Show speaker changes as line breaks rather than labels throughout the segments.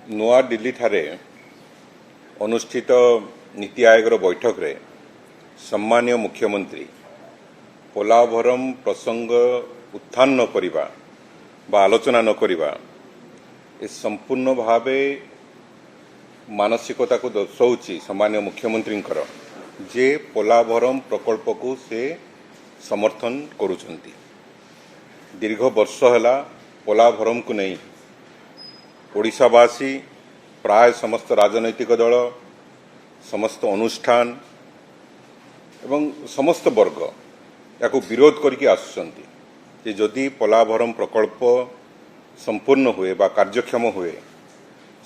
ନୂଆ ଦିଲ୍ଲୀଠାରେ ଅନୁଷ୍ଠିତ ନୀତି ଆୟୋଗର ବୈଠକରେ ସମ୍ମାନୀୟ ମୁଖ୍ୟମନ୍ତ୍ରୀ ପୋଲାଭରମ ପ୍ରସଙ୍ଗ ଉତ୍ଥାନ ନ କରିବା ବା ଆଲୋଚନା ନ କରିବା ଏ ସମ୍ପୂର୍ଣ୍ଣ ଭାବେ ମାନସିକତାକୁ ଦର୍ଶାଉଛି ସମ୍ମାନୀୟ ମୁଖ୍ୟମନ୍ତ୍ରୀଙ୍କର ଯେ ପୋଲାଭରମ ପ୍ରକଳ୍ପକୁ ସେ ସମର୍ଥନ କରୁଛନ୍ତି। ଦୀର୍ଘ ବର୍ଷ ହେଲା ପୋଲାଭରମକୁ ନେଇ ଓଡ଼ିଶାବାସୀ ପ୍ରାୟ ସମସ୍ତ ରାଜନୈତିକ ଦଳ ସମସ୍ତ ଅନୁଷ୍ଠାନ ଏବଂ ସମସ୍ତ ବର୍ଗ याकू विरोध करके आसुचंती जे जदि पोलाभरम प्रकल्प संपूर्ण हुए बा कार्यक्षम हुए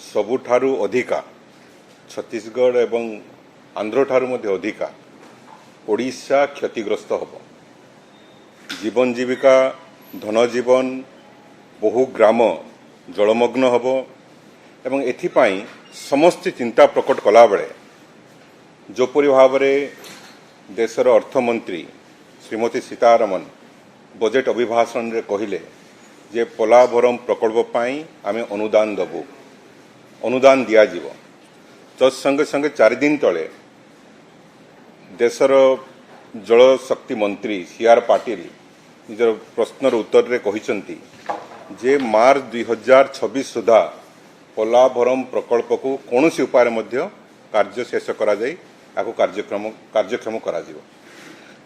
सबुठारु अधिका छत्तीसगढ़ एवं आंध्र ठारु मध्य अधिका ओडिशा क्षतिग्रस्त हब। जीवन जीविका धनजीवन बहु ग्राम जलमग्न हब एवं एथिपाई समस्त चिंता प्रकट कला बेले जोपरि भावरे देशर अर्थमंत्री श्रीमती सीतारमण बजेट अभिभाषण रे कहिले जे पोलाभरम प्रकल्प पाई आमे अनुदान दबु अनुदान दिया जीवो। तो संगे संगे 4 दिन तले देशर जल शक्ति मंत्री सीआर पाटिल निजर प्रश्नर उत्तर रे कहिसंती जे मार्च 2026 सुधा पोलाभरम प्रकल्प को कोनोसी उपाय मध्य कार्य शेष करा जाई आको कार्यक्षम करा जीवो।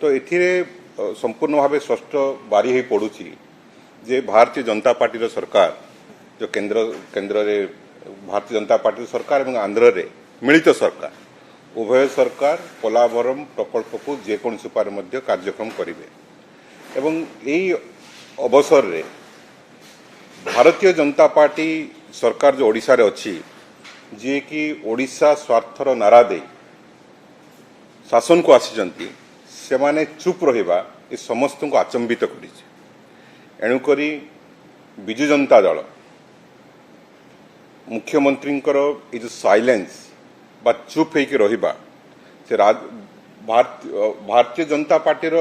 तो एथिरे संपूर्ण भाव स्पष्ट बारी हो पड़ुछि जे भारतीय जनता पार्टी सरकार जो केंद्र रे भारतीय जनता पार्टी सरकार एवं आंध्र रे मिलित सरकार उभय सरकार पोलाभरम प्रकल्प को जेकोसी उपाय मध्य कार्यक्रम करेंगे। एवं यही अवसर रे भारतीय जनता पार्टी सरकार जो ओडिशा रे अछि जे कि ओडिशा स्वार्थर नारा दे शासन को आसीचंती से माने चुप रहिबा ए समस्त को आचंबित करिছে। एणुकरी बिजु जनता दल मुख्यमंत्रींकर ए जो साइलेंस बा चुप होइके रहिबा से भारतीय जनता पार्टीर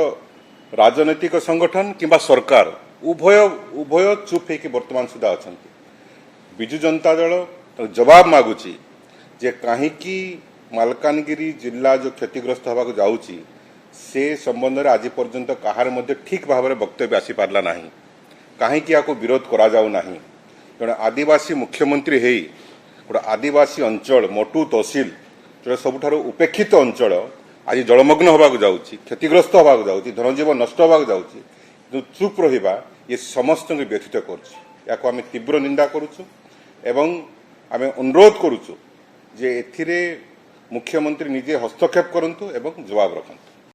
राजनैतिक संगठन किंबा सरकार उभय चुप होइके वर्तमान सुधा अछंती। बिजु जनता दल जवाब मागुची जे काहेकि मालकानगिरी जिला जो क्षतिग्रस्त होगा जाऊँगी से संबंध में आज पर्यंत कहार मध्य ठीक भाव में वक्तव्य आसी पारला नहीं कहीं आपको विरोध करा जाऊ नहीं। जड़े आदिवासी मुख्यमंत्री है गोटे आदिवासी अंचल मोटू तहसिल जो सबुठार उपेक्षित अंचल आज जलमग्न होगा जाऊँगी क्षतिग्रस्त होगा जाऊँगी धनजीवन नष्ट होगा जाऊँगी चुप रहिबा ये समस्त व्यथित कर तीव्र निंदा करुचु एवं आम अनुरोध करुचु जे एथिरे मुख्यमंत्री निजे हस्तक्षेप करंतु एवं जवाब रखंतु।